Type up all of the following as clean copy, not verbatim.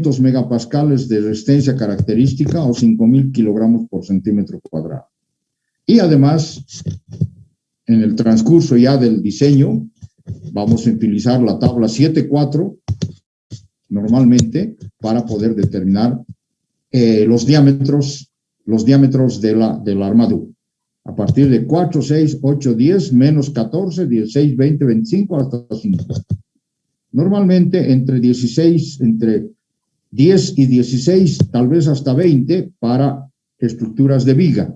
500 megapascales de resistencia característica o 5.000 kilogramos por centímetro cuadrado. Y además, en el transcurso ya del diseño, vamos a utilizar la tabla 7.4 normalmente para poder determinar los diámetros de la armadura. A partir de 4, 6, 8, 10, menos 14, 16, 20, 25, hasta 50. Normalmente entre 10 y 16, tal vez hasta 20, para estructuras de viga.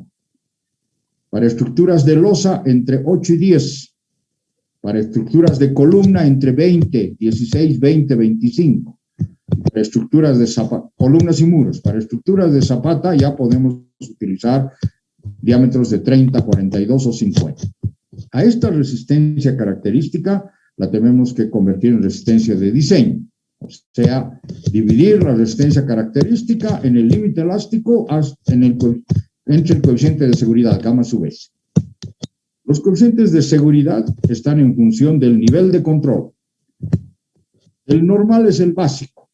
Para estructuras de losa, entre 8 y 10. Para estructuras de columna, entre 20, 16, 20, 25. Para estructuras de columnas y muros. Para estructuras de zapata ya podemos utilizar diámetros de 30, 42 o 50. A esta resistencia característica la tenemos que convertir en resistencia de diseño. O sea, dividir la resistencia característica en el límite elástico entre el coeficiente de seguridad, gamma sub S. Los coeficientes de seguridad están en función del nivel de control. El normal es el básico,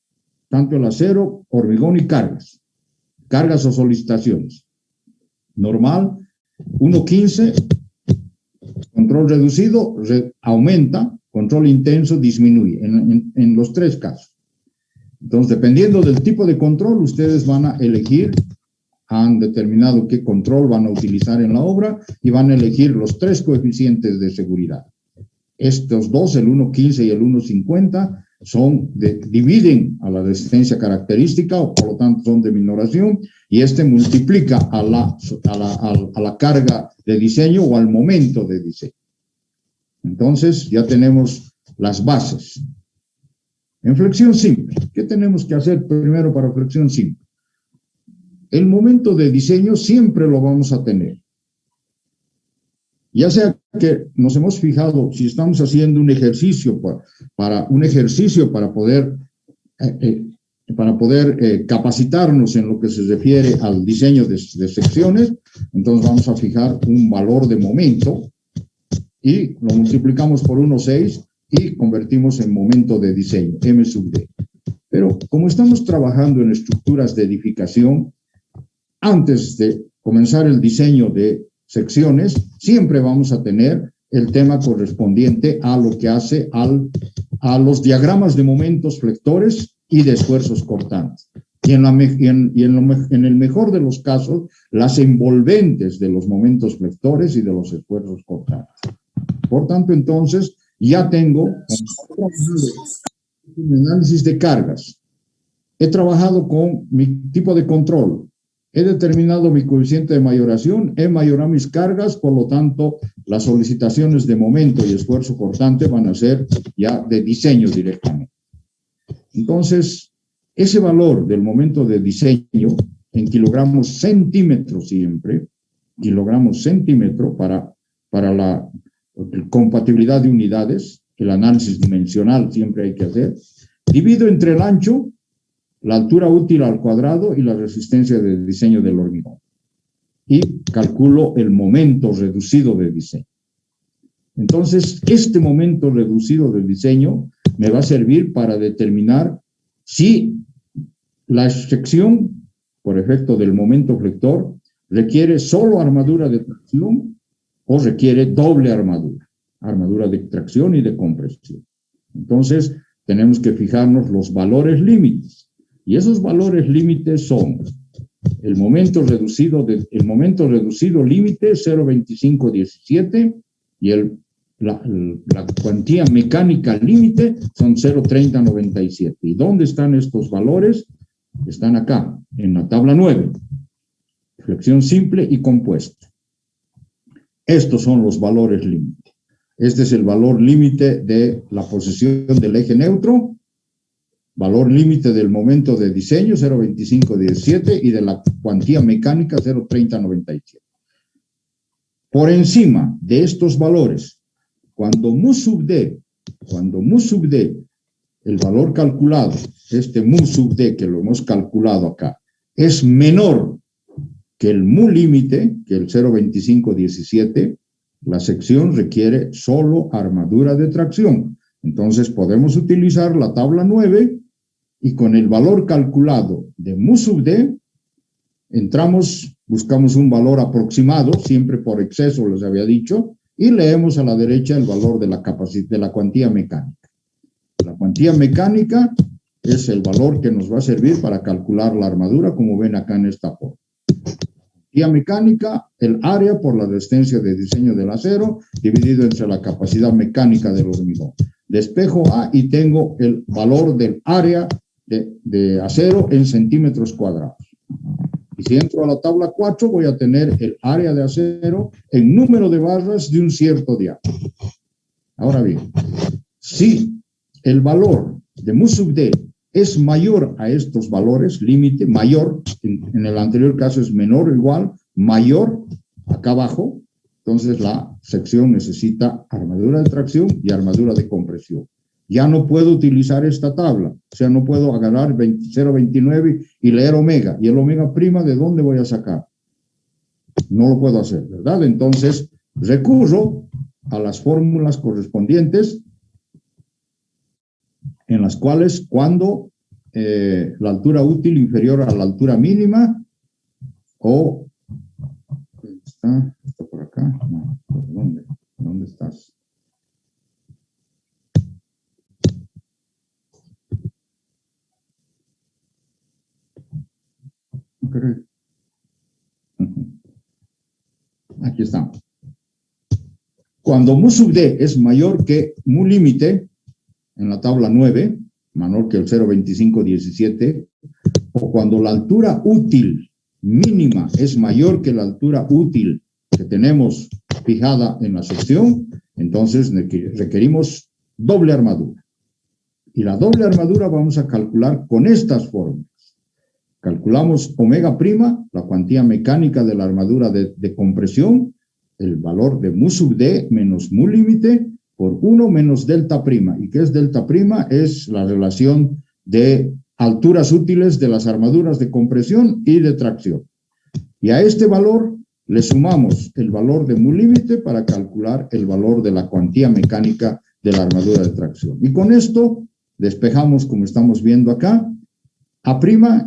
tanto el acero, hormigón y cargas o solicitaciones. Normal, 1.15, control reducido, aumenta, control intenso, disminuye, en los tres casos. Entonces, dependiendo del tipo de control, ustedes van a elegir, han determinado qué control van a utilizar en la obra y van a elegir los tres coeficientes de seguridad. Estos dos, el 1.15 y el 1.50, dividen a la resistencia característica, o por lo tanto son de minoración, y este multiplica a la carga de diseño o al momento de diseño. Entonces ya tenemos las bases. En flexión simple, ¿qué tenemos que hacer primero para flexión simple? El momento de diseño siempre lo vamos a tener. Ya sea que nos hemos fijado, si estamos haciendo un ejercicio para poder capacitarnos en lo que se refiere al diseño de secciones, entonces vamos a fijar un valor de momento y lo multiplicamos por 1.6 y convertimos en momento de diseño, M sub D. Pero como estamos trabajando en estructuras de edificación, antes de comenzar el diseño de secciones, siempre vamos a tener el tema correspondiente a lo que hace a los diagramas de momentos flectores y de esfuerzos cortantes. Y en el mejor de los casos, las envolventes de los momentos flectores y de los esfuerzos cortantes. Por tanto, entonces, ya tengo un análisis de cargas. He trabajado con mi tipo de control. He determinado mi coeficiente de mayoración, he mayorado mis cargas, por lo tanto, las solicitaciones de momento y esfuerzo cortante van a ser ya de diseño directamente. Entonces, ese valor del momento de diseño en kilogramos centímetros siempre, kilogramos centímetro para la compatibilidad de unidades, el análisis dimensional siempre hay que hacer, divido entre el ancho, la altura útil al cuadrado y la resistencia de diseño del hormigón. Y calculo el momento reducido de diseño. Entonces, este momento reducido de diseño me va a servir para determinar si la sección, por efecto del momento flector, requiere solo armadura de tracción o requiere doble armadura de tracción y de compresión. Entonces, tenemos que fijarnos los valores límites. Y esos valores límites son el momento reducido límite 0.2517 y la cuantía mecánica límite son 0.3097. ¿Y dónde están estos valores? Están acá, en la tabla 9. Flexión simple y compuesta. Estos son los valores límite. Este es el valor límite de la posición del eje neutro, valor límite del momento de diseño 0.2517 y de la cuantía mecánica 0.3097. Por encima de estos valores, cuando mu sub D, el valor calculado, este mu sub D que lo hemos calculado acá, es menor que el mu límite, que el 0.2517, la sección requiere solo armadura de tracción. Entonces podemos utilizar la tabla 9 y con el valor calculado de mu sub d, entramos, buscamos un valor aproximado, siempre por exceso les había dicho, y leemos a la derecha el valor de la capacidad, de la cuantía mecánica. La cuantía mecánica es el valor que nos va a servir para calcular la armadura, como ven acá en esta forma. Cuantía mecánica, el área por la resistencia de diseño del acero, dividido entre la capacidad mecánica del hormigón. Despejo A y tengo el valor del área de acero en centímetros cuadrados. Y si entro a la tabla 4, voy a tener el área de acero en número de barras de un cierto diámetro. Ahora bien, si el valor de mu sub d es mayor a estos valores, límite, mayor, en el anterior caso es menor o igual, mayor, acá abajo, entonces la sección necesita armadura de tracción y armadura de compresión. Ya no puedo utilizar esta tabla, o sea, no puedo agarrar 0.29 y leer omega. ¿Y el omega prima de dónde voy a sacar? No lo puedo hacer, ¿verdad? Entonces, recurro a las fórmulas correspondientes en las cuales cuando la altura útil inferior a la altura mínima o... ¿Está por acá? No, ¿por dónde? ¿Dónde estás? Aquí estamos. Cuando mu sub d es mayor que mu límite, en la tabla 9, menor que el 0.2517, o cuando la altura útil mínima es mayor que la altura útil que tenemos fijada en la sección, entonces requerimos doble armadura. Y la doble armadura vamos a calcular con estas fórmulas. Calculamos omega prima, la cuantía mecánica de la armadura de compresión, el valor de mu sub d menos mu límite por 1 menos delta prima. ¿Y qué es delta prima? Es la relación de alturas útiles de las armaduras de compresión y de tracción. Y a este valor le sumamos el valor de mu límite para calcular el valor de la cuantía mecánica de la armadura de tracción. Y con esto despejamos, como estamos viendo acá, A'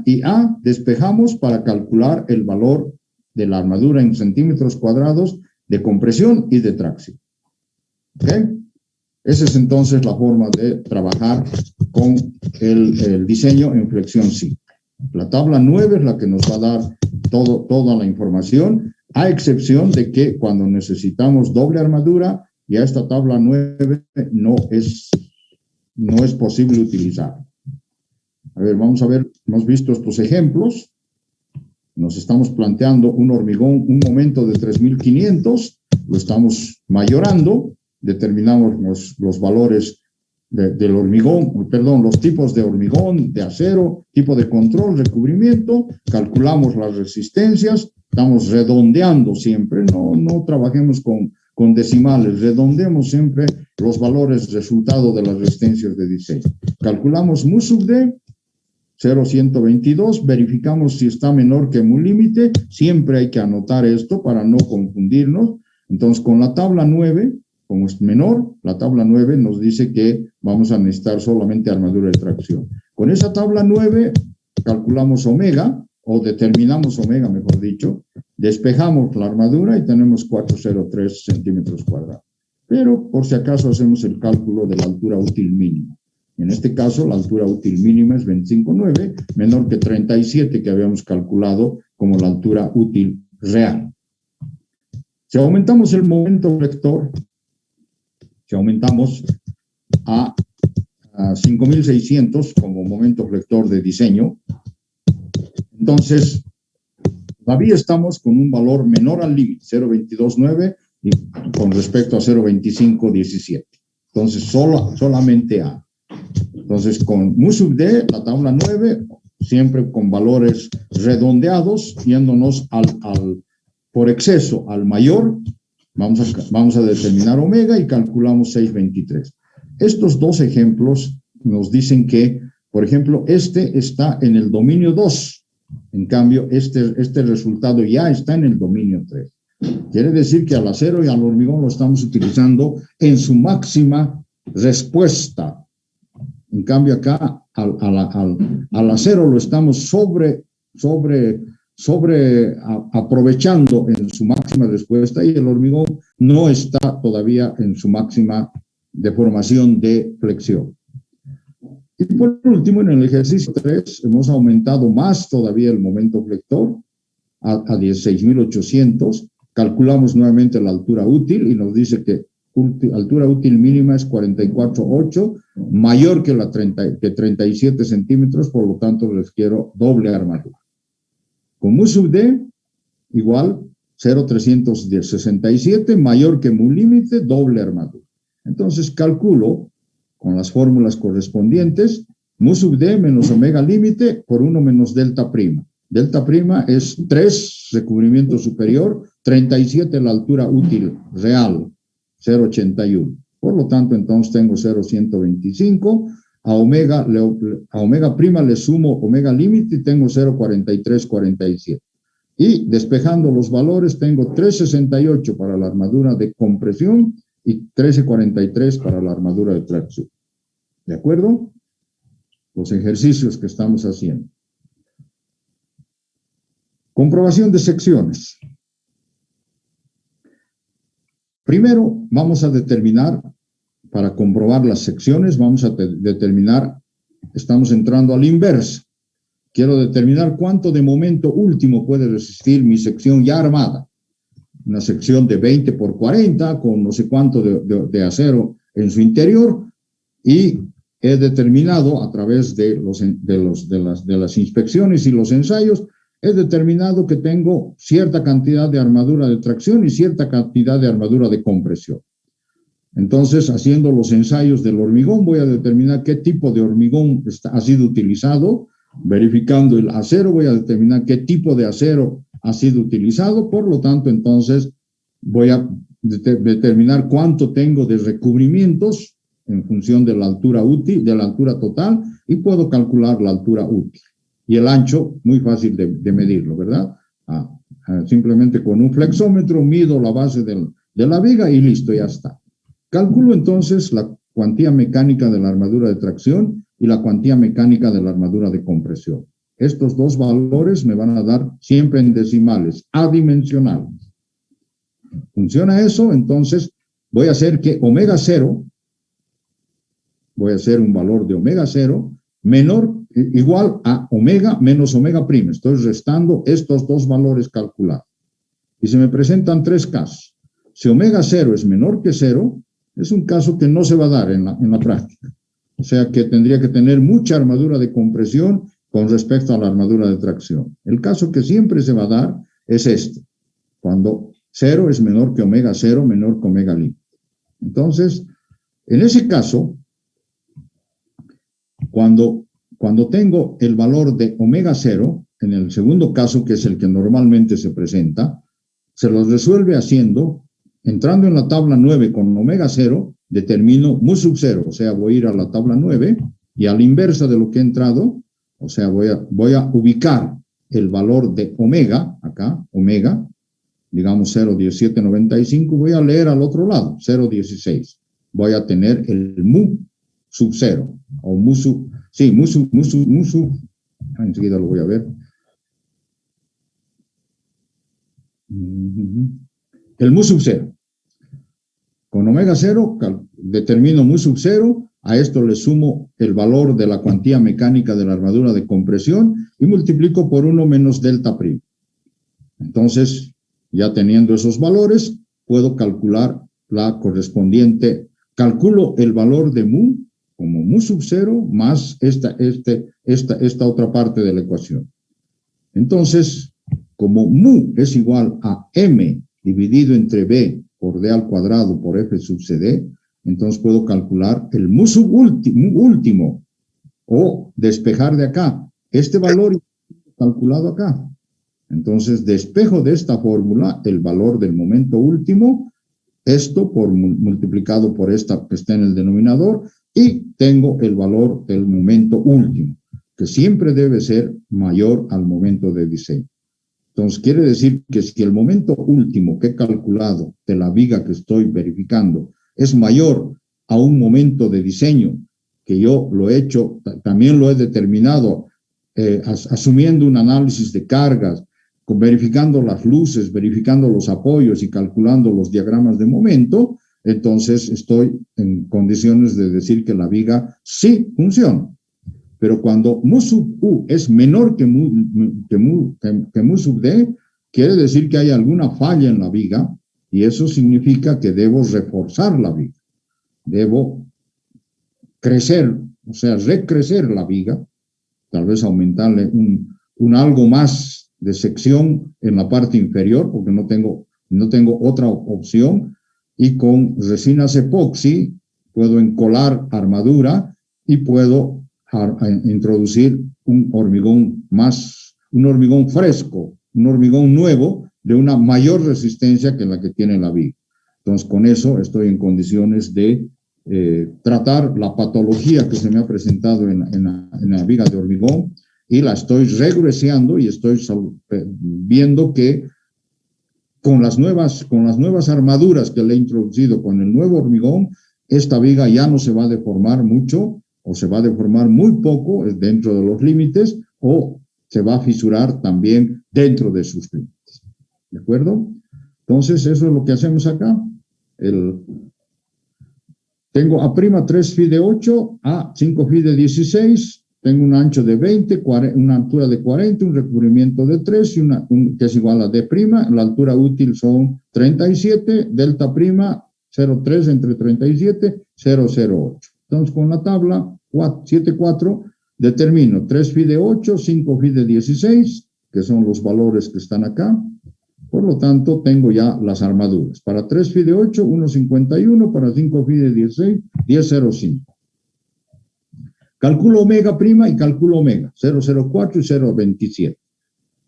y A despejamos para calcular el valor de la armadura en centímetros cuadrados de compresión y de tracción. ¿Ok? Esa es entonces la forma de trabajar con el diseño en flexión simple. La tabla 9 es la que nos va a dar toda la información, a excepción de que cuando necesitamos doble armadura, ya esta tabla 9 no es posible utilizar. A ver, vamos a ver, hemos visto estos ejemplos. Nos estamos planteando un hormigón, un momento de 3.500, lo estamos mayorando, determinamos los valores del hormigón, perdón, los tipos de hormigón, de acero, tipo de control, recubrimiento, calculamos las resistencias, estamos redondeando siempre, no trabajemos con decimales, redondeemos siempre los valores resultado de las resistencias de diseño. Calculamos mu sub d, 0.122, verificamos si está menor que mu límite, siempre hay que anotar esto para no confundirnos. Entonces, con la tabla 9, como es menor, la tabla 9 nos dice que vamos a necesitar solamente armadura de tracción. Con esa tabla 9 calculamos omega, o determinamos omega, mejor dicho, despejamos la armadura y tenemos 403 centímetros cuadrados. Pero, por si acaso, hacemos el cálculo de la altura útil mínima. En este caso, la altura útil mínima es 25,9, menor que 37 que habíamos calculado como la altura útil real. Si aumentamos el momento vector, si aumentamos a 5.600 como momento vector de diseño, entonces todavía estamos con un valor menor al límite, 0.229, y con respecto a 0.2517. Entonces, solamente A. Entonces, con mu sub d, la tabla 9, siempre con valores redondeados, yéndonos por exceso al mayor, vamos a determinar omega y calculamos 6.23. Estos dos ejemplos nos dicen que, por ejemplo, este está en el dominio 2. En cambio, este resultado ya está en el dominio 3. Quiere decir que al acero y al hormigón lo estamos utilizando en su máxima respuesta En cambio acá al acero lo estamos aprovechando en su máxima respuesta y el hormigón no está todavía en su máxima deformación de flexión. Y por último, en el ejercicio 3 hemos aumentado más todavía el momento flector a 16.800. Calculamos nuevamente la altura útil y nos dice que altura útil mínima es 44.8, mayor que 37 centímetros, por lo tanto les quiero doble armadura. Con mu sub d igual 0.367, mayor que mu límite, doble armadura. Entonces calculo con las fórmulas correspondientes mu sub d menos omega límite por 1 menos delta prima. Delta prima es 3, recubrimiento superior, 37 la altura útil real, 0.81. Por lo tanto, entonces tengo 0.125. A omega prima le sumo omega límite y tengo 0.4347. Y despejando los valores, tengo 3.68 para la armadura de compresión y 13.43 para la armadura de tracción. ¿De acuerdo? Los ejercicios que estamos haciendo. Comprobación de secciones. Primero, vamos a determinar, para comprobar las secciones, vamos a determinar, estamos entrando a la inversa. Quiero determinar cuánto de momento último puede resistir mi sección ya armada. Una sección de 20 por 40 con no sé cuánto de acero en su interior y he determinado a través de las inspecciones y los ensayos, he determinado que tengo cierta cantidad de armadura de tracción y cierta cantidad de armadura de compresión. Entonces, haciendo los ensayos del hormigón, voy a determinar qué tipo de hormigón ha sido utilizado. Verificando el acero, voy a determinar qué tipo de acero ha sido utilizado. Por lo tanto, entonces, voy a determinar cuánto tengo de recubrimientos en función de la altura útil, de la altura total, y puedo calcular la altura útil. Y el ancho, muy fácil de medirlo, ¿verdad? Simplemente con un flexómetro mido la base de la viga y listo, ya está. Calculo entonces la cuantía mecánica de la armadura de tracción y la cuantía mecánica de la armadura de compresión. Estos dos valores me van a dar siempre en decimales, adimensionales. ¿Funciona eso? Entonces voy a hacer que omega 0, voy a hacer un valor de omega 0 igual a omega menos omega prima. Estoy restando estos dos valores calculados. Y se me presentan tres casos. Si omega 0 es menor que 0, es un caso que no se va a dar en la práctica. O sea que tendría que tener mucha armadura de compresión con respecto a la armadura de tracción. El caso que siempre se va a dar es este. Cuando 0 es menor que omega 0, menor que omega límite. Entonces, en ese caso, cuando tengo el valor de omega 0, en el segundo caso, que es el que normalmente se presenta, se los resuelve entrando en la tabla 9 con omega 0, determino mu sub 0, o sea, voy a ir a la tabla 9 y a la inversa de lo que he entrado, o sea, voy a ubicar el valor de omega, acá, omega, digamos 0.1795, voy a leer al otro lado, 0.16. Voy a tener el mu sub 0, o mu sub, enseguida lo voy a ver. El mu sub 0. Con omega 0 determino mu sub 0, a esto le sumo el valor de la cuantía mecánica de la armadura de compresión y multiplico por 1 menos delta prima. Entonces, ya teniendo esos valores, puedo calcular la correspondiente, calculo el valor de mu como mu sub 0 más esta otra parte de la ecuación. Entonces, como mu es igual a m dividido entre b por d al cuadrado por f sub cd, entonces puedo calcular el mu sub último o despejar de acá. Este valor calculado acá. Entonces despejo de esta fórmula el valor del momento último, esto multiplicado por esta que está en el denominador, y tengo el valor del momento último, que siempre debe ser mayor al momento de diseño. Entonces, quiere decir que si el momento último que he calculado de la viga que estoy verificando es mayor a un momento de diseño que yo lo he hecho, también lo he determinado, asumiendo un análisis de cargas, verificando las luces, verificando los apoyos y calculando los diagramas de momento, entonces estoy en condiciones de decir que la viga sí funciona. Pero cuando mu sub U es menor que mu sub D, quiere decir que hay alguna falla en la viga, y eso significa que debo reforzar la viga. Debo crecer, o sea, recrecer la viga, tal vez aumentarle un algo más de sección en la parte inferior, porque no tengo otra opción, y con resinas epoxi puedo encolar armadura y puedo introducir un hormigón fresco, un hormigón nuevo de una mayor resistencia que la que tiene la viga. Entonces, con eso estoy en condiciones de tratar la patología que se me ha presentado en la viga de hormigón, y la estoy regresando y estoy viendo que con las nuevas armaduras que le he introducido con el nuevo hormigón, esta viga ya no se va a deformar mucho, o se va a deformar muy poco dentro de los límites, o se va a fisurar también dentro de sus límites. ¿De acuerdo? Entonces, eso es lo que hacemos acá. Tengo A' 3 fi de 8, A 5 fi de 16, tengo un ancho de 20, una altura de 40, un recubrimiento de 3, que es igual a D', la altura útil son 37, delta prima 0,3 entre 37, 0,08. Entonces, con la tabla 7,4 determino 3 fi de 8, 5 fi de 16, que son los valores que están acá. Por lo tanto, tengo ya las armaduras. Para 3 fi de 8, 1,51, para 5 fi de 16, 10,05. Calculo omega prima y calculo omega, 0,04 y 0,27.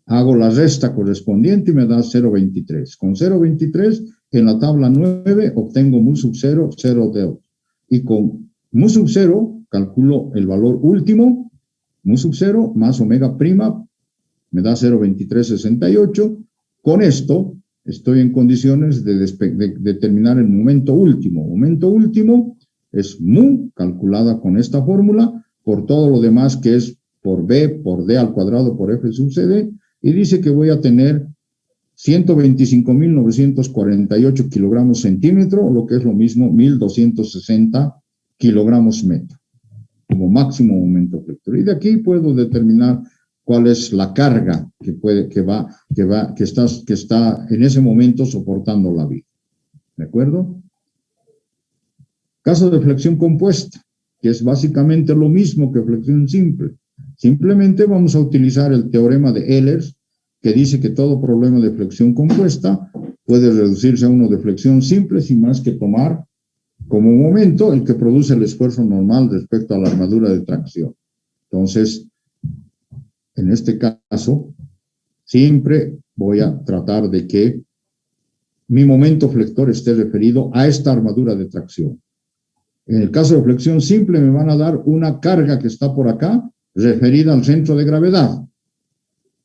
Hago la resta correspondiente y me da 0,23. Con 0,23 en la tabla 9 obtengo mu sub 0, 0,2. Y con mu sub 0 calculo el valor último, mu sub 0 más omega prima, me da 0,2368. Con esto estoy en condiciones de determinar el momento último. Momento último es mu, calculada con esta fórmula, por todo lo demás que es por B, por D al cuadrado, por F sub CD, y dice que voy a tener 125.948 kilogramos centímetro, o lo que es lo mismo, 1.260 kilogramos metro, como máximo momento flector. Y de aquí puedo determinar cuál es la carga que está en ese momento soportando la viga. ¿De acuerdo? Caso de flexión compuesta, que es básicamente lo mismo que flexión simple. Simplemente vamos a utilizar el teorema de Ehlers, que dice que todo problema de flexión compuesta puede reducirse a uno de flexión simple sin más que tomar como momento el que produce el esfuerzo normal respecto a la armadura de tracción. Entonces, en este caso, siempre voy a tratar de que mi momento flector esté referido a esta armadura de tracción. En el caso de flexión simple me van a dar una carga que está por acá, referida al centro de gravedad.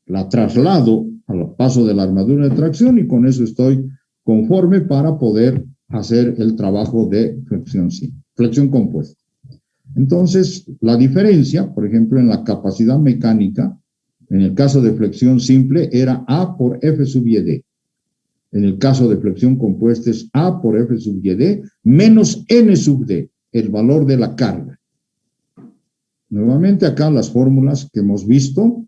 La traslado al paso de la armadura de tracción y con eso estoy conforme para poder hacer el trabajo de flexión compuesta. Entonces, la diferencia, por ejemplo, en la capacidad mecánica, en el caso de flexión simple era A por F sub YD. En el caso de flexión compuesta es A por F sub YD menos N sub D, el valor de la carga. Nuevamente acá las fórmulas que hemos visto,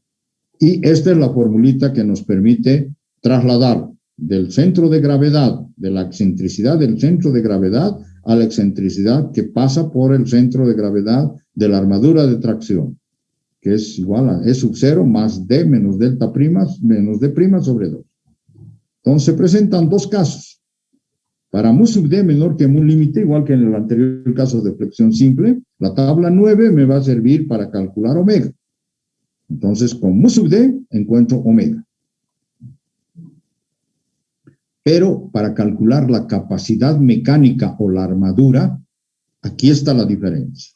y esta es la formulita que nos permite trasladar del centro de gravedad, de la excentricidad del centro de gravedad a la excentricidad que pasa por el centro de gravedad de la armadura de tracción, que es igual a E sub 0 más D menos delta prima menos D prima sobre 2. Entonces se presentan dos casos. Para mu sub D menor que mu límite, igual que en el anterior caso de flexión simple, la tabla 9 me va a servir para calcular omega. Entonces, con mu sub D encuentro omega. Pero para calcular la capacidad mecánica o la armadura, aquí está la diferencia.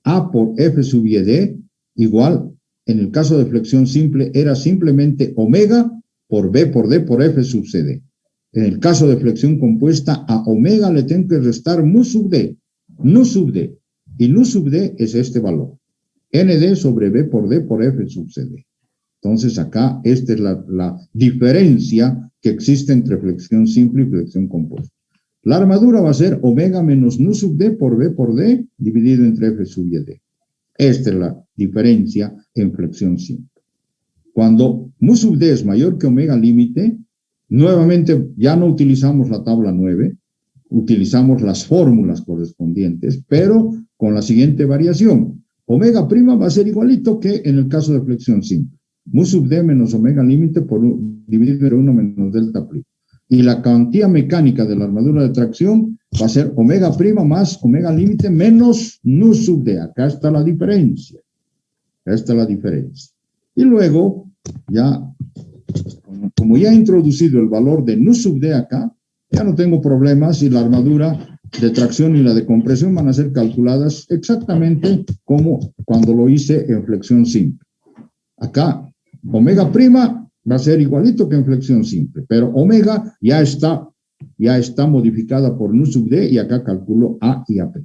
A por F sub YD igual, en el caso de flexión simple, era simplemente omega por B por D por F sub CD. En el caso de flexión compuesta, a omega le tengo que restar mu sub D. Nu sub D. y nu sub d es este valor. nd sobre b por d por f sub cd. Entonces acá esta es la diferencia que existe entre flexión simple y flexión compuesta. La armadura va a ser omega menos nu sub d por b por d dividido entre f sub y d. Esta es la diferencia en flexión simple. Cuando mu sub d es mayor que omega límite, nuevamente ya no utilizamos la tabla 9, utilizamos las fórmulas correspondientes, pero con la siguiente variación. Omega prima va a ser igualito que en el caso de flexión simple. Mu sub d menos omega límite dividido entre 1 menos delta prima. Y la cuantía mecánica de la armadura de tracción va a ser omega prima más omega límite menos nu sub d. Acá está la diferencia. Acá está la diferencia. Y luego, ya, como ya he introducido el valor de nu sub d acá, ya no tengo problemas y la armadura de tracción y la de compresión van a ser calculadas exactamente como cuando lo hice en flexión simple. Acá, omega prima va a ser igualito que en flexión simple, pero omega ya está modificada por nu sub d y acá calculo A y AP.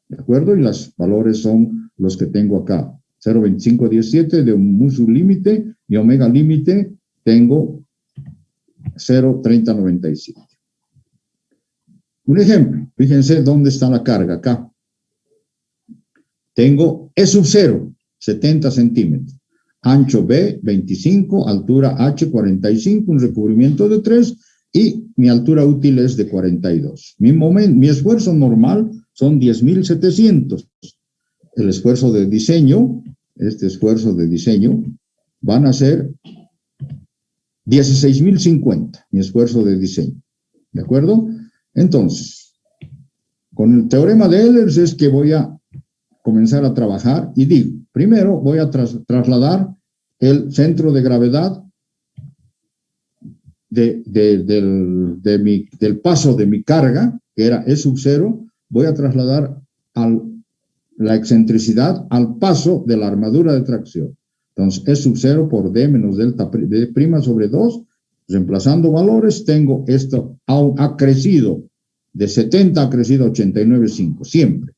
¿De acuerdo? Y los valores son los que tengo acá. 0.2517 de mu sub límite y omega límite tengo 0.3097. Un ejemplo, fíjense dónde está la carga acá. Tengo E sub 0, 70 centímetros. Ancho B, 25, altura H, 45, un recubrimiento de 3 y mi altura útil es de 42. Mi esfuerzo normal son 10.700. El esfuerzo de diseño, este esfuerzo de diseño, van a ser 16.050, mi esfuerzo de diseño. ¿De acuerdo? Entonces, con el teorema de Ehlers es que voy a comenzar a trabajar y digo, primero voy a trasladar el centro de gravedad del paso de mi carga, que era E sub 0, voy a trasladar la excentricidad al paso de la armadura de tracción. Entonces, E sub 0 por D menos delta D prima sobre 2, reemplazando valores, tengo esto ha crecido de 70, ha crecido a 89,5, siempre.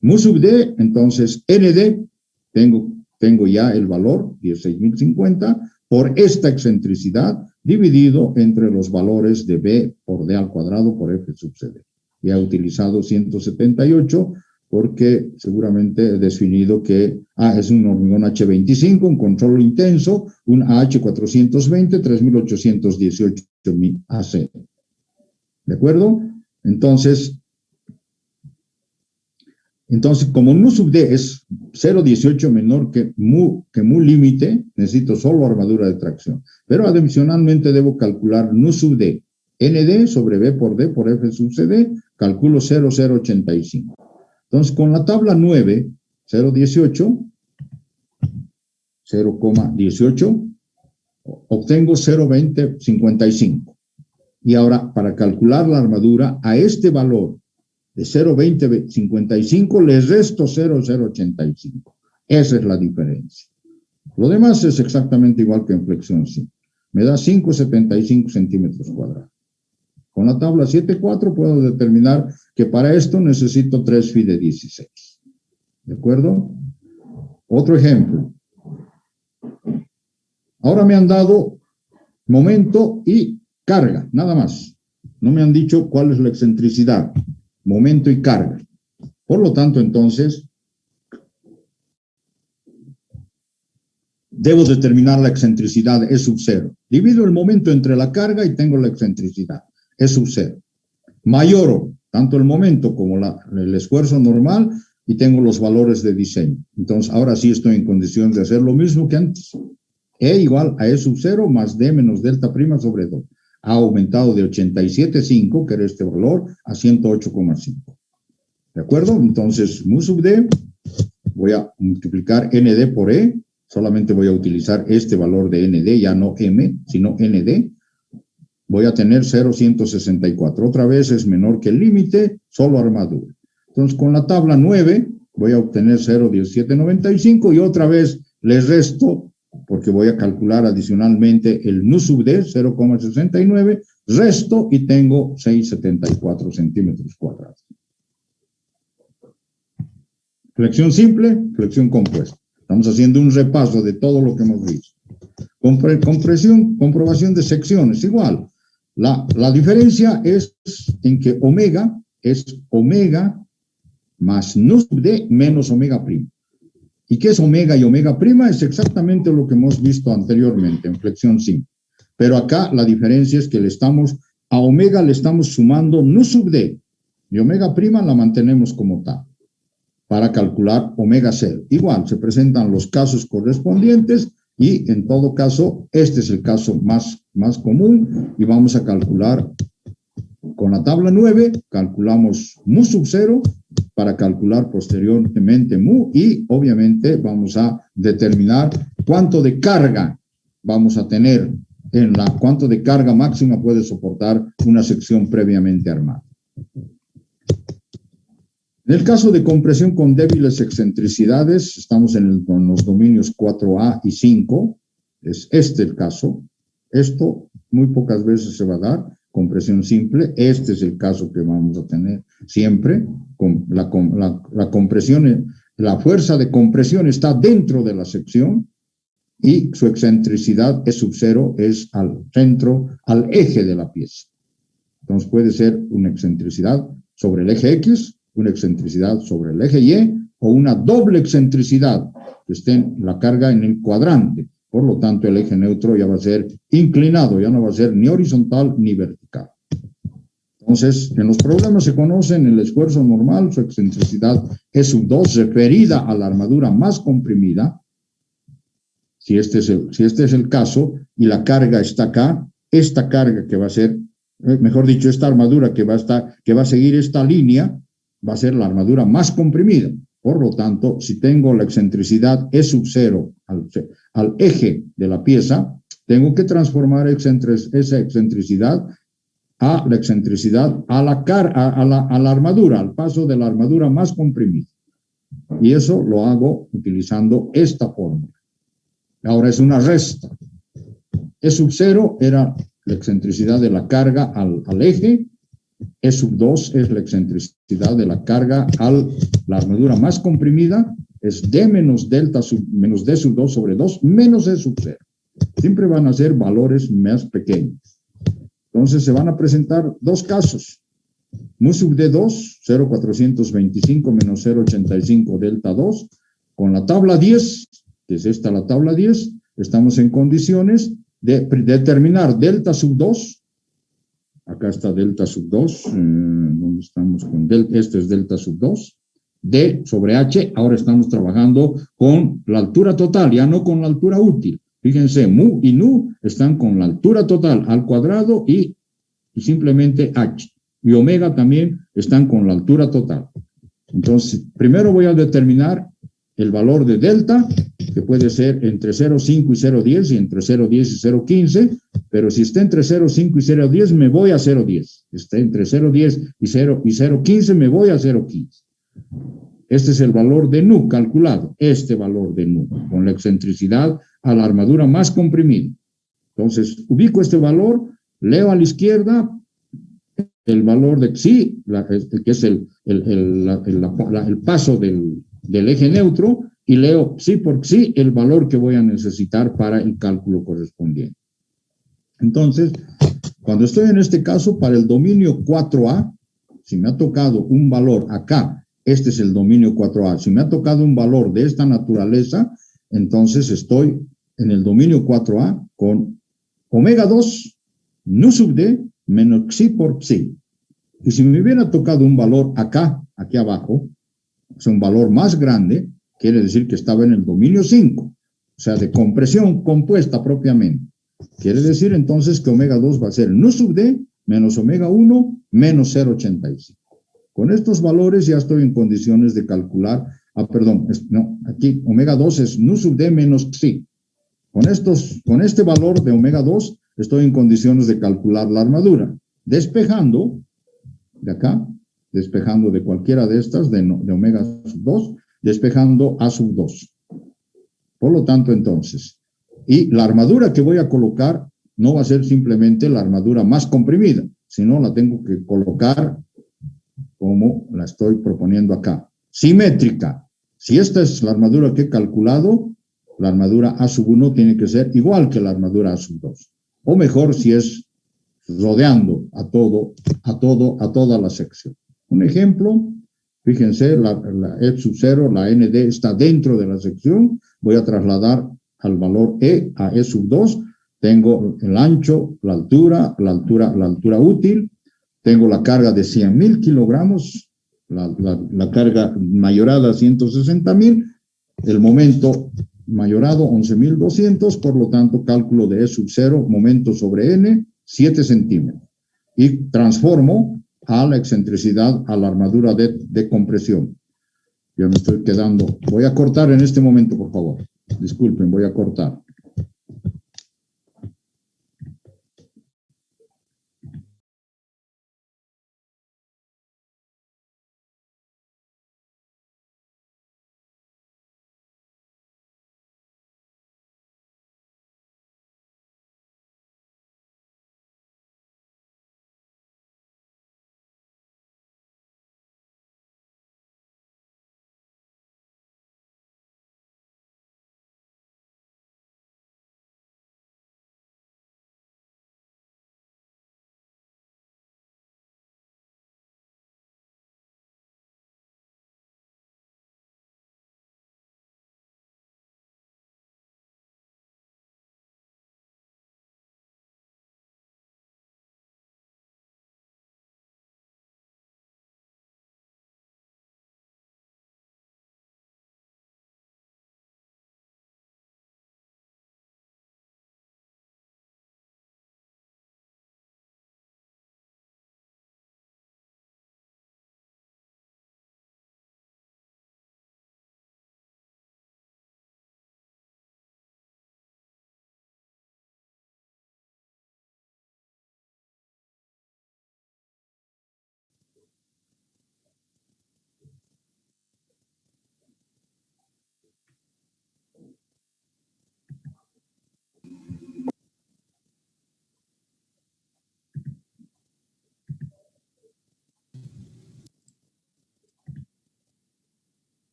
Mu sub D, entonces, ND, tengo ya el valor, 16.050, por esta excentricidad, dividido entre los valores de B por D al cuadrado por F sub CD. Ya he utilizado 178 porque seguramente he definido que es un hormigón H25, un control intenso, un AH420, 3818 AC. ¿De acuerdo? Entonces, como nu sub D es 0,18 menor que mu límite, necesito solo armadura de tracción. Pero adicionalmente debo calcular nu sub D. ND sobre B por D por F sub CD, calculo 0,085. Entonces, con la tabla 9, 0,18, obtengo 0,2055. Y ahora, para calcular la armadura, a este valor de 0,2055 le resto 0,085. Esa es la diferencia. Lo demás es exactamente igual que en flexión simple. Me da 5,75 centímetros cuadrados. Con la tabla 7,4 puedo determinar que para esto necesito 3 phi de 16. ¿De acuerdo? Otro ejemplo. Ahora me han dado momento y carga, nada más. No me han dicho cuál es la excentricidad, momento y carga. Por lo tanto, entonces, debo determinar la excentricidad E sub 0. Divido el momento entre la carga y tengo la excentricidad E sub 0. Mayoro tanto el momento como el esfuerzo normal y tengo los valores de diseño. Entonces, ahora sí estoy en condición de hacer lo mismo que antes. E igual a E sub 0 más D menos delta prima sobre 2. Ha aumentado de 87,5, que era este valor, a 108,5. ¿De acuerdo? Entonces, mu sub D, voy a multiplicar ND por E, solamente voy a utilizar este valor de ND, ya no M, sino ND. Voy a tener 0,164. Otra vez es menor que el límite, solo armadura. Entonces, con la tabla 9, voy a obtener 0,1795 y otra vez les resto, porque voy a calcular adicionalmente el nu sub D, 0,69, resto y tengo 6,74 centímetros cuadrados. Flexión simple, flexión compuesta. Estamos haciendo un repaso de todo lo que hemos visto. Comprobación de secciones, igual. La diferencia es en que omega es omega más nu sub d menos omega prima. ¿Y qué es omega y omega prima? Es exactamente lo que hemos visto anteriormente en flexión simple. Pero acá la diferencia es que a omega le estamos sumando nu sub d y omega prima la mantenemos como tal para calcular omega 0. Igual, se presentan los casos correspondientes y en todo caso, este es el caso más común y vamos a calcular con la tabla 9, calculamos mu sub 0 para calcular posteriormente mu y obviamente vamos a determinar cuánto de carga vamos a tener cuánto de carga máxima puede soportar una sección previamente armada. En el caso de compresión con débiles excentricidades, estamos en los dominios 4A y 5, es este el caso. Esto muy pocas veces se va a dar, compresión simple, este es el caso que vamos a tener siempre, con la compresión, la fuerza de compresión está dentro de la sección y su excentricidad es sub 0, es al centro, al eje de la pieza. Entonces puede ser una excentricidad sobre el eje X, una excentricidad sobre el eje Y o una doble excentricidad que esté en la carga en el cuadrante. Por lo tanto, el eje neutro ya va a ser inclinado, ya no va a ser ni horizontal ni vertical. Entonces, en los problemas se conocen el esfuerzo normal, su excentricidad es sub 2 referida a la armadura más comprimida. Si este es el caso y la carga está acá, esta carga que va a ser, mejor dicho, esta armadura que va a seguir esta línea, va a ser la armadura más comprimida. Por lo tanto, si tengo la excentricidad E sub 0 al eje de la pieza, tengo que transformar esa excentricidad a la excentricidad a la armadura, al paso de la armadura más comprimida. Y eso lo hago utilizando esta fórmula. Ahora es una resta. E sub 0 era la excentricidad de la carga al eje. E sub 2 es la excentricidad de la carga la armadura más comprimida, es D menos menos D sub 2 sobre 2 menos E sub 0. Siempre van a ser valores más pequeños. Entonces se van a presentar dos casos. Mu sub D2, 0,425 menos 0,85 delta 2. Con la tabla 10, que es esta la tabla 10, estamos en condiciones de determinar delta sub 2. Acá está delta sub 2, ¿dónde estamos con delta? Este es delta sub 2, D sobre H, ahora estamos trabajando con la altura total, ya no con la altura útil. Fíjense, mu y nu están con la altura total al cuadrado y simplemente H. Y omega también están con la altura total. Entonces, primero voy a determinar el valor de delta, que puede ser entre 0,5 y 0,10 y entre 0,10 y 0,15, pero si está entre 0,5 y 0,10 me voy a 0,10. Si está entre 0,10 y 0,15 me voy a 0,15. Este es el valor de nu calculado, este valor de nu, con la excentricidad a la armadura más comprimida. Entonces, ubico este valor, leo a la izquierda el valor de xi, que es el paso del eje neutro, y leo xi por xi el valor que voy a necesitar para el cálculo correspondiente. Entonces, cuando estoy en este caso, para el dominio 4A, si me ha tocado un valor acá, este es el dominio 4A, si me ha tocado un valor de esta naturaleza, entonces estoy en el dominio 4A con omega 2, nu sub d, menos xi por xi. Y si me hubiera tocado un valor acá, aquí abajo, es un valor más grande, quiere decir que estaba en el dominio 5, o sea, de compresión compuesta propiamente. Quiere decir entonces que omega 2 va a ser nu sub d menos omega 1 menos 0,85. Con estos valores ya estoy en condiciones de calcular, aquí omega 2 es nu sub d menos xi. Con este valor de omega 2 estoy en condiciones de calcular la armadura, despejando de acá, despejando de cualquiera de estas, de omega sub 2, despejando A sub 2. Por lo tanto, entonces, y la armadura que voy a colocar no va a ser simplemente la armadura más comprimida, sino la tengo que colocar como la estoy proponiendo acá. Simétrica. Si esta es la armadura que he calculado, la armadura A sub 1 tiene que ser igual que la armadura A sub 2. O mejor, si es rodeando a toda la sección. Un ejemplo, fíjense, la E sub 0, la ND está dentro de la sección. Voy a trasladar al valor E a E sub 2. Tengo el ancho, la altura útil. Tengo la carga de 100.000 kilogramos, la carga mayorada 160.000, el momento mayorado 11.200, por lo tanto, cálculo de E sub 0, momento sobre N, 7 centímetros. Y transformo a la excentricidad a la armadura de compresión. Ya me estoy quedando. Voy a cortar en este momento, por favor. Disculpen, voy a cortar.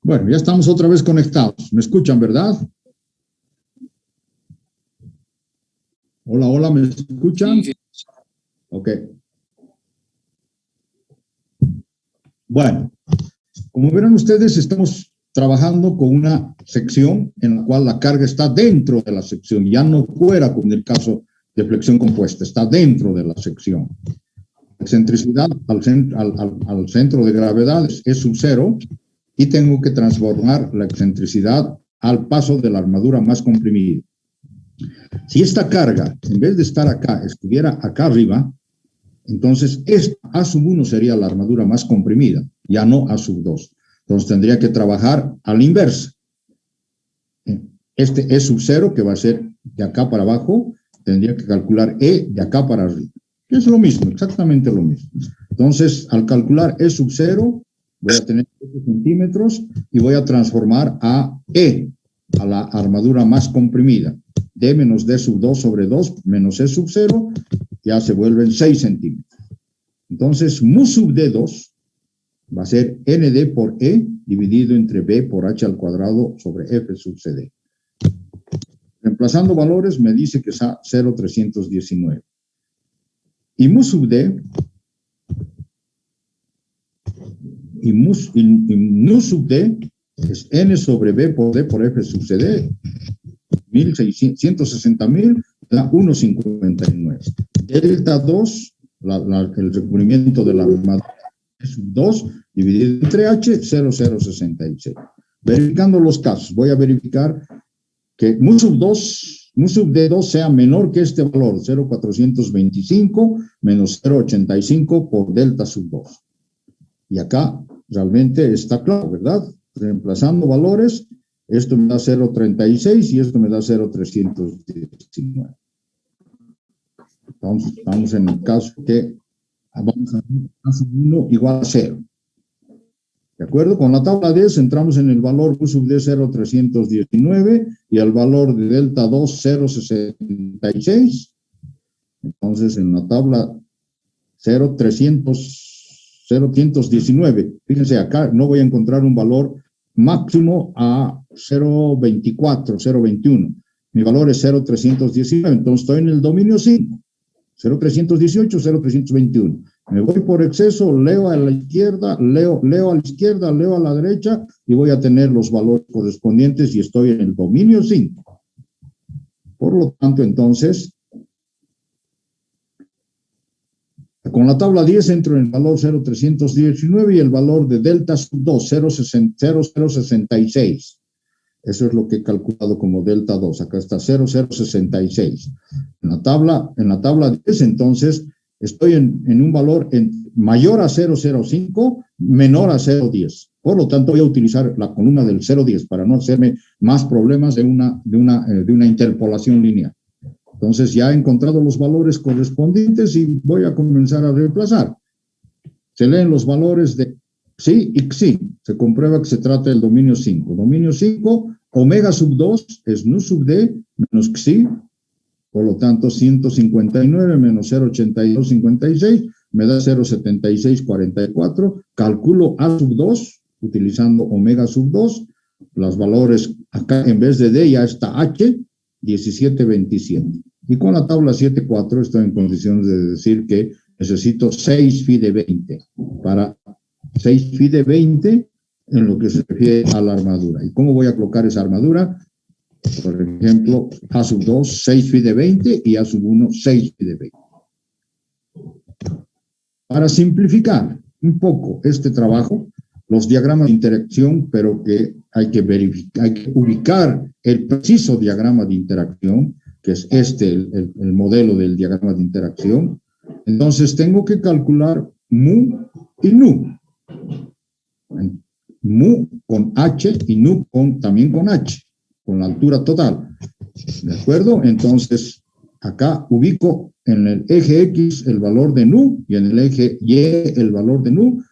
Bueno, ya estamos otra vez conectados. ¿Me escuchan, verdad? Hola, hola, ¿me escuchan? Sí. Ok. Bueno, como verán ustedes, estamos trabajando con una sección en la cual la carga está dentro de la sección, ya no fuera como en el caso de flexión compuesta, está dentro de la sección. La excentricidad al centro de gravedad es sub 0 y tengo que transformar la excentricidad al paso de la armadura más comprimida. Si esta carga, en vez de estar acá, estuviera acá arriba, entonces esta A sub 1 sería la armadura más comprimida, ya no A sub 2. Entonces tendría que trabajar a la inversa. Este E sub 0, que va a ser de acá para abajo, tendría que calcular E de acá para arriba. Es lo mismo, exactamente lo mismo. Entonces, al calcular E sub 0, voy a tener 7 centímetros y voy a transformar a E, a la armadura más comprimida. D menos D sub 2 sobre 2 menos E sub 0, ya se vuelven 6 centímetros. Entonces, mu sub D2 va a ser ND por E dividido entre B por H al cuadrado sobre F sub CD. Reemplazando valores me dice que es 0,319. Y mu sub D y nu sub D es N sobre B por D por F sub CD. 160.000 da 1,59. Delta 2, el recubrimiento de la armadura es 2 dividido entre H, 0,066. Verificando los casos, voy a verificar que mu sub D2 sea menor que este valor, 0,425 menos 0,85 por delta sub 2. Y acá realmente está claro, ¿verdad? Reemplazando valores, esto me da 0,36 y esto me da 0,319. Entonces, estamos en el caso que vamos a hacer A sub 1 igual a 0. ¿De acuerdo? Con la tabla 10 entramos en el valor U sub D 0,319 y el valor de delta 2 0,66. Entonces, en la tabla 0.319, fíjense, acá no voy a encontrar un valor máximo a 0.24, 0.21. Mi valor es 0.319, entonces estoy en el dominio 5. 0.318, 0.321. Me voy por exceso, leo a la izquierda, leo a la izquierda, leo a la derecha y voy a tener los valores correspondientes y estoy en el dominio 5. Por lo tanto, entonces, con la tabla 10 entro en el valor 0.319 y el valor de delta sub 2, 0.66. Eso es lo que he calculado como delta 2. Acá está 0.066. En la tabla 10, entonces, estoy en un valor mayor a 0.05, menor a 0.10. Por lo tanto, voy a utilizar la columna del 0.10 para no hacerme más problemas de una interpolación lineal. Entonces, ya he encontrado los valores correspondientes y voy a comenzar a reemplazar. Se leen los valores de psi y xi. Se comprueba que se trata del dominio 5. Dominio 5, omega sub 2 es nu sub d menos xi. Por lo tanto, 159 menos 0.8256 me da 0.7644. Calculo A sub 2 utilizando omega sub 2. Los valores acá en vez de D ya está H, 1727. Y con la tabla 7.4 estoy en condiciones de decir que necesito 6 phi de 20 para 6 phi de 20 en lo que se refiere a la armadura. ¿Y cómo voy a colocar esa armadura? Por ejemplo, A sub 2, 6 phi de 20 y A sub 1, 6 phi de 20. Para simplificar un poco este trabajo, los diagramas de interacción, pero que hay que verificar, hay que ubicar el preciso diagrama de interacción, que es el modelo del diagrama de interacción. Entonces tengo que calcular mu y nu. Mu con H y nu también con H, con la altura total. ¿De acuerdo? Entonces, acá ubico en el eje X el valor de nu y en el eje Y el valor de nu.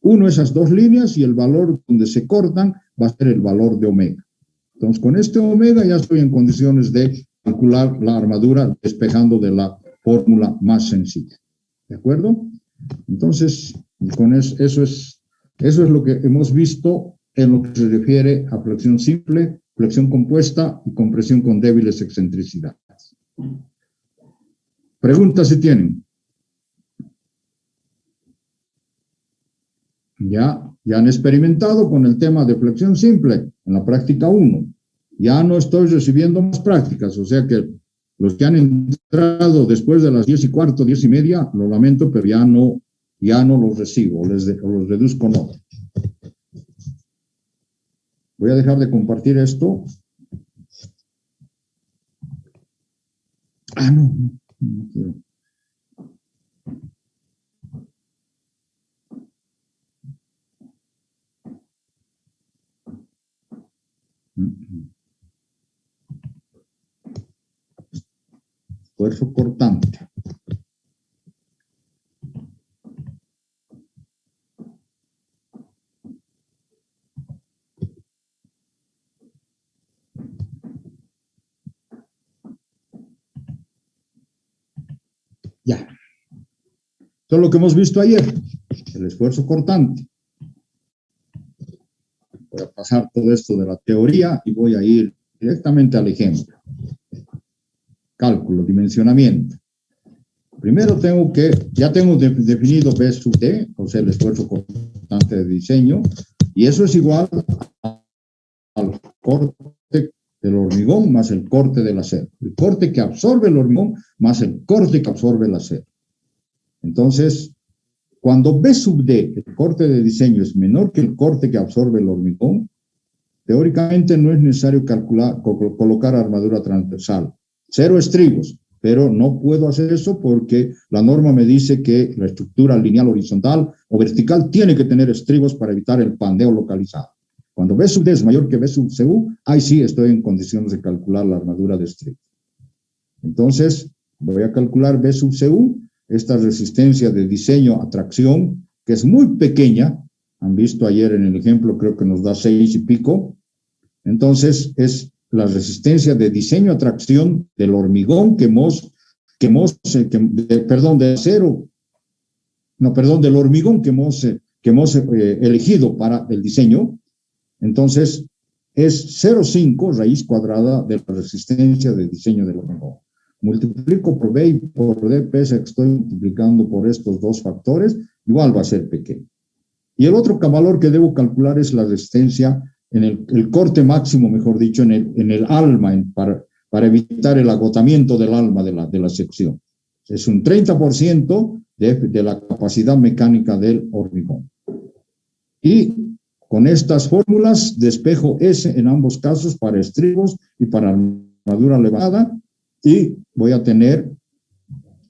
Uno esas dos líneas y el valor donde se cortan va a ser el valor de omega. Entonces, con este omega ya estoy en condiciones de calcular la armadura despejando de la fórmula más sencilla. ¿De acuerdo? Entonces, con eso es lo que hemos visto en lo que se refiere a flexión simple, flexión compuesta y compresión con débiles excentricidades. ¿Preguntas si tienen? Ya han experimentado con el tema de flexión simple en la práctica 1. Ya no estoy recibiendo más prácticas, o sea que los que han entrado después de las 10:15, 10:30, lo lamento, pero ya no los recibo, los reduzco no. Voy a dejar de compartir esto. No quiero. Esfuerzo cortante. Ya. Esto es lo que hemos visto ayer, el esfuerzo cortante. Voy a pasar todo esto de la teoría y voy a ir directamente al ejemplo. Cálculo, dimensionamiento. Primero ya tengo definido B sub D, o sea, el esfuerzo cortante de diseño, y eso es igual al corte del hormigón más el corte del acero. El corte que absorbe el hormigón más el corte que absorbe el acero. Entonces, cuando B sub D, el corte de diseño, es menor que el corte que absorbe el hormigón, teóricamente no es necesario colocar armadura transversal. 0 estribos, pero no puedo hacer eso porque la norma me dice que la estructura lineal horizontal o vertical tiene que tener estribos para evitar el pandeo localizado. Cuando B sub D es mayor que B sub CU, ahí sí estoy en condiciones de calcular la armadura de estribos. Entonces, voy a calcular B sub CU, esta resistencia de diseño a tracción, que es muy pequeña. Han visto ayer en el ejemplo, creo que nos da 6 y pico. Entonces, es la resistencia de diseño a tracción del hormigón que hemos de acero, no, perdón, del hormigón que hemos elegido para el diseño, entonces es 0,5 raíz cuadrada de la resistencia de diseño del hormigón. Multiplico por B y por D, pese a que estoy multiplicando por estos dos factores, igual va a ser pequeño. Y el otro valor que debo calcular es la resistencia en el corte máximo, mejor dicho, en el alma, para evitar el agotamiento del alma de la sección. Es un 30% de la capacidad mecánica del hormigón. Y con estas fórmulas despejo S en ambos casos para estribos y para armadura levantada, y voy a tener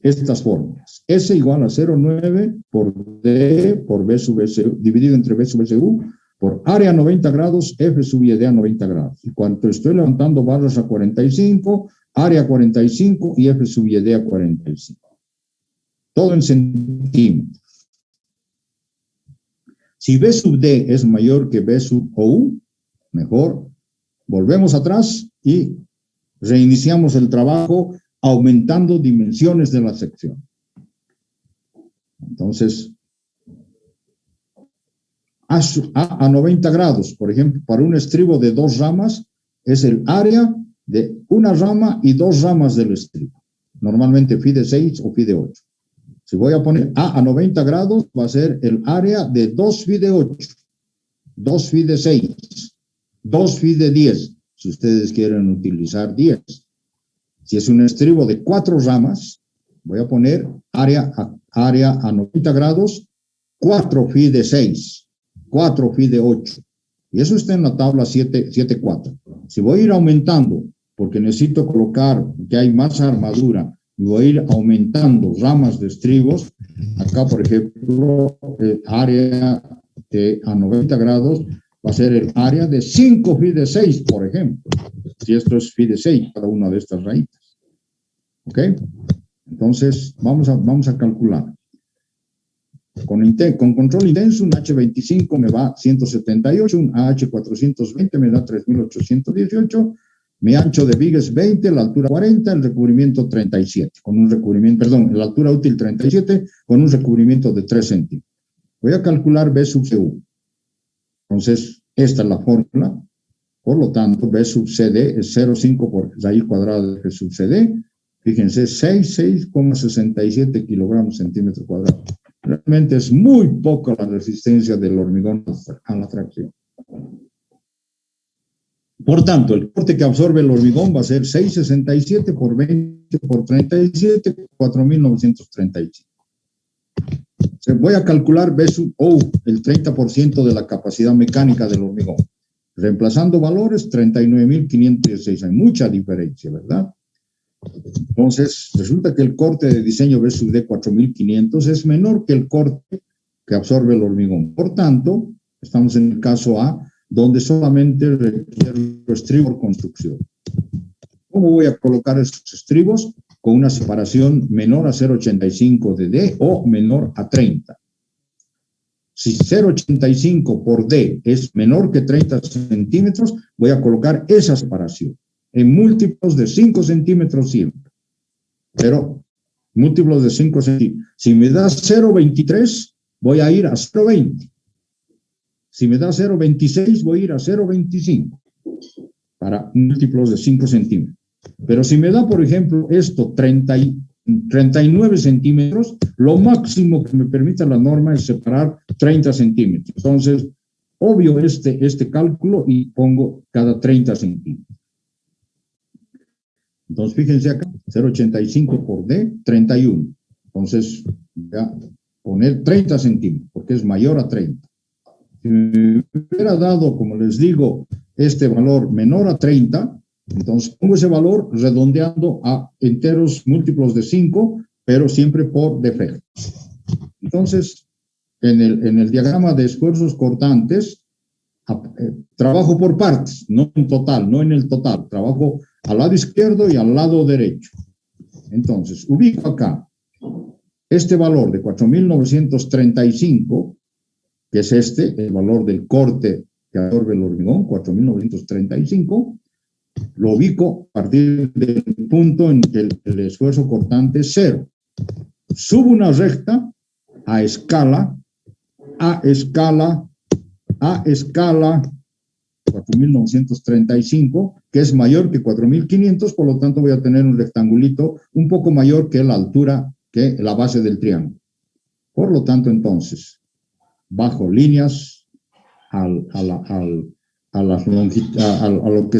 estas fórmulas. S igual a 0,9 por D por B sub S dividido entre B sub SU por área 90 grados, F sub Y D a 90 grados. Y cuando estoy levantando barras a 45, área 45 y F sub Y D a 45. Todo en centímetros. Si B sub D es mayor que B sub OU, mejor, volvemos atrás y reiniciamos el trabajo aumentando dimensiones de la sección. Entonces, a 90 grados, por ejemplo, para un estribo de 2 ramas, es el área de una rama y 2 ramas del estribo. Normalmente phi de 6 o phi de 8. Si voy a poner A 90 grados, va a ser el área de 2 phi de 8, 2 phi de 6, 2 phi de 10, si ustedes quieren utilizar 10. Si es un estribo de 4 ramas, voy a poner área a 90 grados, 4 phi de 6, 4 phi de 8. Y eso está en la tabla 7.4. Si voy a ir aumentando, porque necesito colocar que hay más armadura, y voy a ir aumentando ramas de estribos, acá por ejemplo, el área a 90 grados va a ser el área de 5 phi de 6, por ejemplo. Si esto es phi de 6, cada una de estas raíces. ¿Ok? Entonces, vamos a calcular. Con control intenso, un H25 me va 178, un AH420 me da 3818, mi ancho de viga es 20, la altura 40, el recubrimiento 37, con un recubrimiento, perdón, la altura útil 37, con un recubrimiento de 3 centímetros. Voy a calcular B sub CU. Entonces, esta es la fórmula. Por lo tanto, B sub CD es 0,5 por raíz cuadrada de B sub CD. Fíjense, 6,67 kilogramos centímetro cuadrado. Realmente es muy poco la resistencia del hormigón a la tracción. Por tanto, el corte que absorbe el hormigón va a ser 6,67 por 20 por 37, 4.935. Voy a calcular B sub O, el 30% de la capacidad mecánica del hormigón. Reemplazando valores, 39.516. Hay mucha diferencia, ¿verdad? Entonces, resulta que el corte de diseño B sub D 4.500 es menor que el corte que absorbe el hormigón. Por tanto, estamos en el caso A, donde solamente requiero estribo por construcción. ¿Cómo voy a colocar estos estribos? Con una separación menor a 0,85 de D o menor a 30. Si 0,85 por D es menor que 30 centímetros, voy a colocar esa separación en múltiplos de 5 centímetros siempre. Pero múltiplos de 5 centímetros. Si me da 0,23, voy a ir a 0,20. Si me da 0,26, voy a ir a 0,25 para múltiplos de 5 centímetros. Pero si me da, por ejemplo, esto 39 centímetros, lo máximo que me permite la norma es separar 30 centímetros. Entonces, obvio este cálculo y pongo cada 30 centímetros. Entonces, fíjense acá, 0,85 por D, 31. Entonces, voy a poner 30 centímetros, porque es mayor a 30. Si me hubiera dado, como les digo, este valor menor a 30, entonces pongo ese valor redondeando a enteros múltiplos de 5, pero siempre por defecto. Entonces, en el diagrama de esfuerzos cortantes, trabajo por partes, no en total, no en el total. Trabajo al lado izquierdo y al lado derecho. Entonces, ubico acá este valor de 4.935, que es el valor del corte que absorbe el hormigón, 4.935, lo ubico a partir del punto en que el esfuerzo cortante es 0. Subo una recta a escala 4.935, que es mayor que 4.500, por lo tanto voy a tener un rectangulito un poco mayor que la altura, que la base del triángulo. Por lo tanto, entonces, bajo líneas a lo que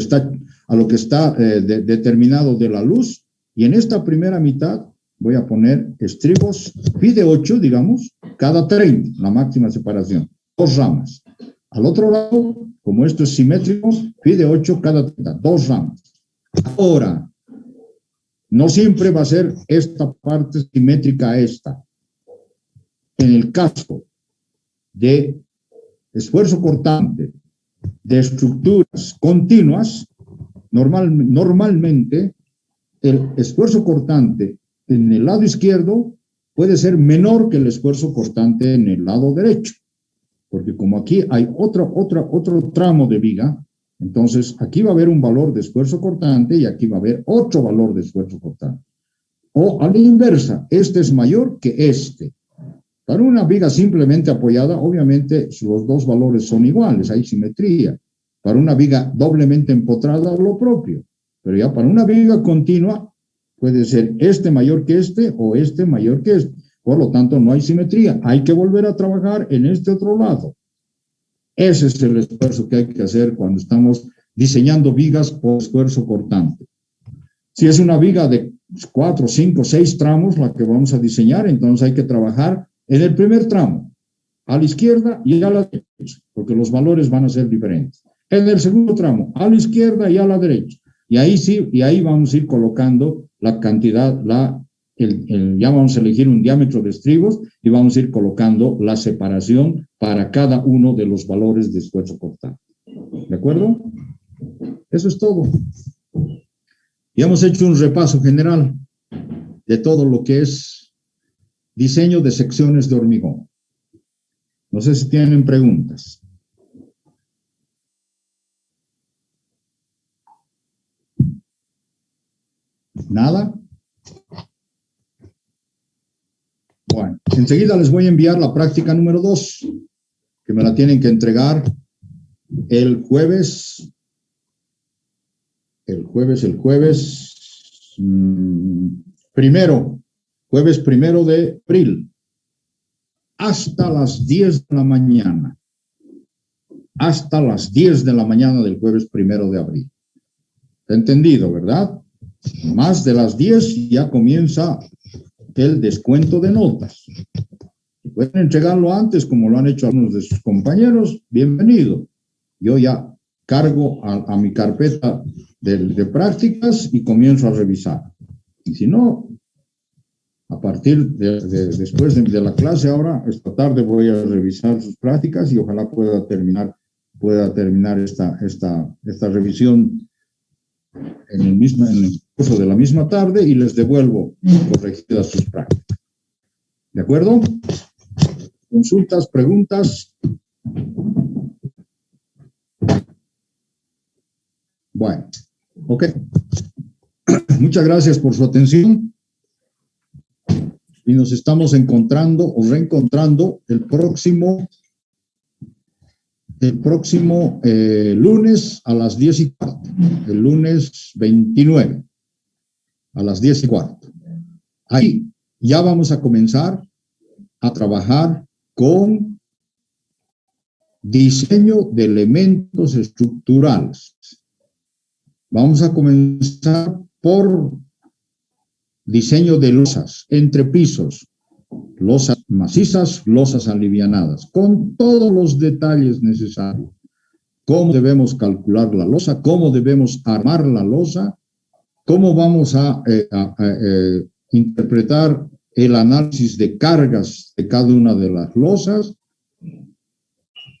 está determinado de la luz, y en esta primera mitad voy a poner estribos pi de 8, digamos, cada 30, la máxima separación, 2 ramas. Al otro lado, como esto es simétrico, pi de 8 cada 30, 2 ramas. Ahora, no siempre va a ser esta parte simétrica a esta. En el caso de esfuerzo cortante de estructuras continuas, normalmente el esfuerzo cortante en el lado izquierdo puede ser menor que el esfuerzo cortante en el lado derecho, porque como aquí hay otro tramo de viga, entonces aquí va a haber un valor de esfuerzo cortante y aquí va a haber otro valor de esfuerzo cortante. O a la inversa, este es mayor que este. Para una viga simplemente apoyada, obviamente los dos valores son iguales, hay simetría. Para una viga doblemente empotrada, lo propio. Pero ya para una viga continua, puede ser este mayor que este o este mayor que este. Por lo tanto, no hay simetría. Hay que volver a trabajar en este otro lado. Ese es el esfuerzo que hay que hacer cuando estamos diseñando vigas por esfuerzo cortante. Si es una viga de 4, 5, 6 tramos la que vamos a diseñar, entonces hay que trabajar en el primer tramo, a la izquierda y a la derecha, porque los valores van a ser diferentes. En el segundo tramo, a la izquierda y a la derecha. Y ahí sí, y ahí vamos a ir colocando la cantidad, ya vamos a elegir un diámetro de estribos y vamos a ir colocando la separación para cada uno de los valores de esfuerzo cortante. ¿De acuerdo? Eso es todo. Y hemos hecho un repaso general de todo lo que es diseño de secciones de hormigón. No sé si tienen preguntas. ¿Nada? Bueno, enseguida les voy a enviar la práctica número 2, que me la tienen que entregar el jueves primero de abril, hasta las 10 de la mañana. Hasta las 10 de la mañana del jueves 1 de abril. ¿Entendido, verdad? Más de las 10 ya comienza el descuento de notas. Si pueden entregarlo antes, como lo han hecho algunos de sus compañeros, bienvenido. Yo ya cargo a mi carpeta de prácticas y comienzo a revisar. Y si no, a partir después de la clase ahora, esta tarde voy a revisar sus prácticas y ojalá pueda terminar esta revisión en el curso de la misma tarde y les devuelvo corregidas sus prácticas. ¿De acuerdo? ¿Consultas, preguntas? Bueno, ok. Muchas gracias por su atención y nos estamos encontrando o reencontrando el próximo lunes a las 10:15, el lunes 29 a las 10:15. Ahí ya vamos a comenzar a trabajar con diseño de elementos estructurales. Vamos a comenzar por diseño de losas, entrepisos, losas macizas, losas alivianadas, con todos los detalles necesarios. Cómo debemos calcular la losa, cómo debemos armar la losa, cómo vamos a interpretar el análisis de cargas de cada una de las losas.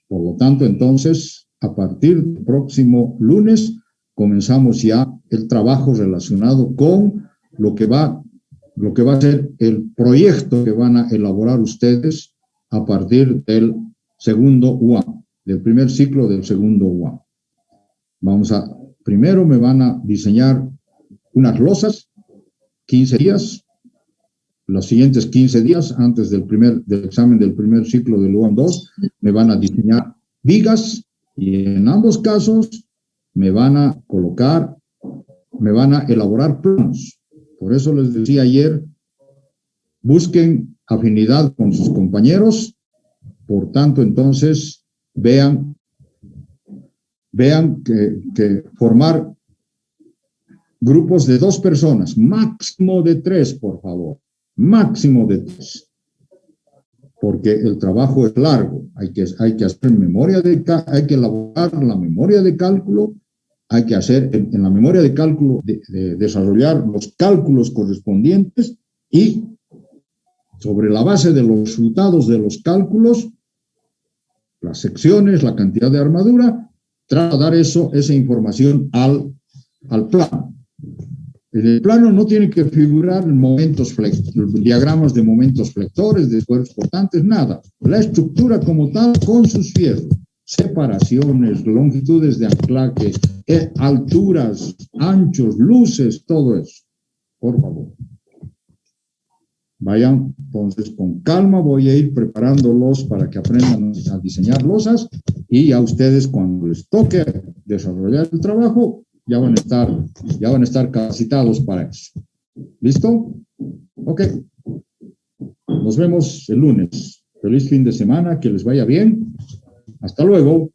Por lo tanto, entonces, a partir del próximo lunes, comenzamos ya el trabajo relacionado con lo que va a ser el proyecto que van a elaborar ustedes a partir del segundo UAM, del primer ciclo del segundo UAM. Vamos a Primero me van a diseñar unas losas, 15 días. Los siguientes 15 días, antes del examen del primer ciclo del UAM 2, me van a diseñar vigas y en ambos casos me van a elaborar planos. Por eso les decía ayer, busquen afinidad con sus compañeros. Por tanto, entonces, vean que formar grupos de 2 personas, máximo de 3, por favor, máximo de 3, porque el trabajo es largo, hay que hacer hay que elaborar la memoria de cálculo, hay que hacer en la memoria de cálculo, desarrollar los cálculos correspondientes y sobre la base de los resultados de los cálculos, las secciones, la cantidad de armadura, trasladar esa información al plano. En el plano no tiene que figurar diagramas de momentos flectores, de cuerpos portantes, nada. La estructura como tal con sus fierros, separaciones, longitudes de anclaje, alturas, anchos, luces, todo eso. Por favor. Vayan entonces con calma, voy a ir preparándolos para que aprendan a diseñar losas y a ustedes cuando les toque desarrollar el trabajo ya van a estar capacitados para eso. ¿Listo? Ok. Nos vemos el lunes. Feliz fin de semana, que les vaya bien. Hasta luego.